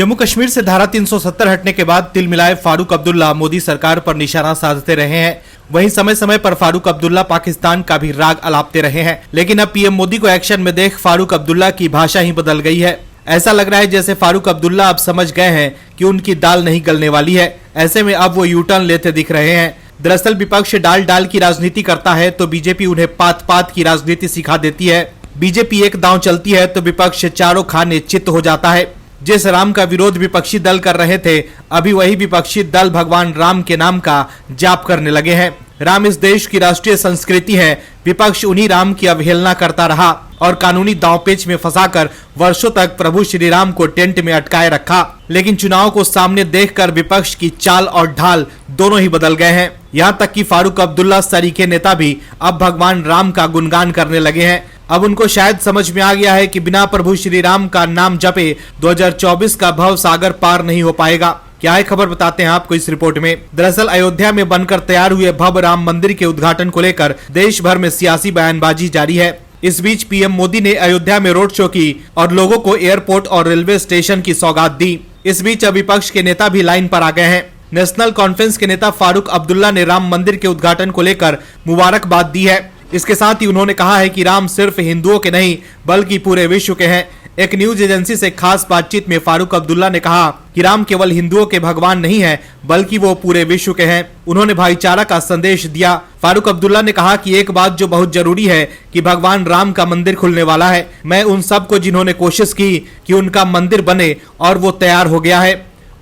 जम्मू कश्मीर से धारा 370 हटने के बाद तिल मिलाए फारूक अब्दुल्ला मोदी सरकार पर निशाना साधते रहे हैं। वहीं समय समय पर फारूक अब्दुल्ला पाकिस्तान का भी राग अलापते रहे हैं, लेकिन अब पीएम मोदी को एक्शन में देख फारूक अब्दुल्ला की भाषा ही बदल गई है। ऐसा लग रहा है जैसे फारूक अब्दुल्ला अब समझ गए हैं कि उनकी दाल नहीं गलने वाली है। ऐसे में अब वो यू टर्न लेते दिख रहे हैं। दरअसल विपक्ष डाल डाल की राजनीति करता है तो बीजेपी उन्हें पात पात की राजनीति सिखा देती है। बीजेपी एक दांव चलती है तो विपक्ष चारों खाने चित्त हो जाता है। जिस राम का विरोध विपक्षी दल कर रहे थे, अभी वही विपक्षी दल भगवान राम के नाम का जाप करने लगे हैं। राम इस देश की राष्ट्रीय संस्कृति है। विपक्ष उन्हीं राम की अवहेलना करता रहा और कानूनी दांवपेच में फंसाकर वर्षों तक प्रभु श्री राम को टेंट में अटकाए रखा। लेकिन चुनाव को सामने देखकर विपक्ष की चाल और ढाल दोनों ही बदल गए हैं। यहाँ तक कि फारूक अब्दुल्ला सरीखे नेता भी अब भगवान राम का गुणगान करने लगे हैं। अब उनको शायद समझ में आ गया है कि बिना प्रभु श्री राम का नाम जपे 2024 का भव सागर पार नहीं हो पाएगा। क्या है खबर, बताते हैं आपको इस रिपोर्ट में। दरअसल अयोध्या में बनकर तैयार हुए भव्य राम मंदिर के उद्घाटन को लेकर देश भर में सियासी बयानबाजी जारी है। इस बीच पीएम मोदी ने अयोध्या में रोड शो की और लोगों को एयरपोर्ट और रेलवे स्टेशन की सौगात दी। इस बीच अब विपक्ष के नेता भी लाइन पर आ गए हैं। नेशनल कॉन्फ्रेंस के नेता फारूक अब्दुल्ला ने राम मंदिर के उद्घाटन को लेकर मुबारकबाद दी है। इसके साथ ही उन्होंने कहा है कि राम सिर्फ हिंदुओं के नहीं बल्कि पूरे विश्व के हैं। एक न्यूज एजेंसी से खास बातचीत में फारूक अब्दुल्ला ने कहा कि राम केवल हिंदुओं के भगवान नहीं है बल्कि वो पूरे विश्व के हैं। उन्होंने भाईचारा का संदेश दिया। फारूक अब्दुल्ला ने कहा कि एक बात जो बहुत जरूरी है कि भगवान राम का मंदिर खुलने वाला है। मैं उन सबको जिन्होंने कोशिश की कि उनका मंदिर बने और वो तैयार हो गया है,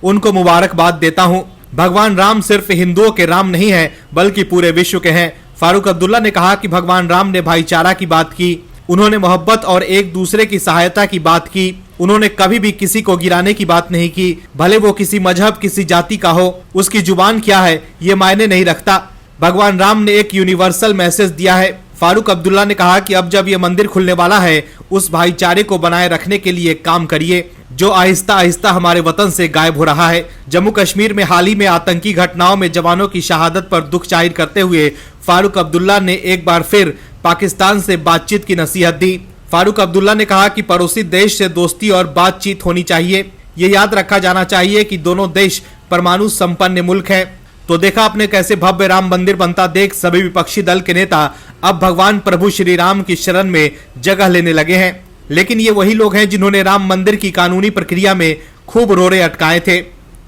उनको मुबारकबाद देता हूँ। भगवान राम सिर्फ हिंदुओं के राम नहीं है बल्कि पूरे विश्व के हैं। फारूक अब्दुल्ला ने कहा कि भगवान राम ने भाईचारा की बात की, उन्होंने मोहब्बत और एक दूसरे की सहायता की बात की। उन्होंने कभी भी किसी को गिराने की बात नहीं की, भले वो किसी मजहब किसी जाति का हो। उसकी जुबान क्या है ये मायने नहीं रखता। भगवान राम ने एक यूनिवर्सल मैसेज दिया है। फारूक अब्दुल्ला ने कहा कि अब जब ये मंदिर खुलने वाला है, उस भाईचारे को बनाए रखने के लिए काम करिए जो आहिस्ता आहिस्ता हमारे वतन से गायब हो रहा है। जम्मू कश्मीर में हाल ही में आतंकी घटनाओं में जवानों की शहादत पर दुख जाहिर करते हुए फारूक अब्दुल्ला ने एक बार फिर पाकिस्तान से बातचीत की नसीहत दी। फारूक अब्दुल्ला ने कहा कि पड़ोसी देश से दोस्ती और बातचीत होनी चाहिए। ये याद रखा जाना चाहिए कि दोनों देश परमाणु संपन्न मुल्क हैं। तो देखा आपने कैसे भव्य राम मंदिर बनता देख सभी विपक्षी दल के नेता अब भगवान प्रभु श्री राम की शरण में जगह लेने लगे हैं। लेकिन ये वही लोग हैं जिन्होंने राम मंदिर की कानूनी प्रक्रिया में खूब रोड़े अटकाए थे।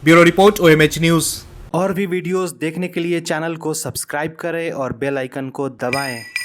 Bureau report OMH news. और भी वीडियोस देखने के लिए चैनल को सब्सक्राइब करें और बेल आइकन को दबाएं।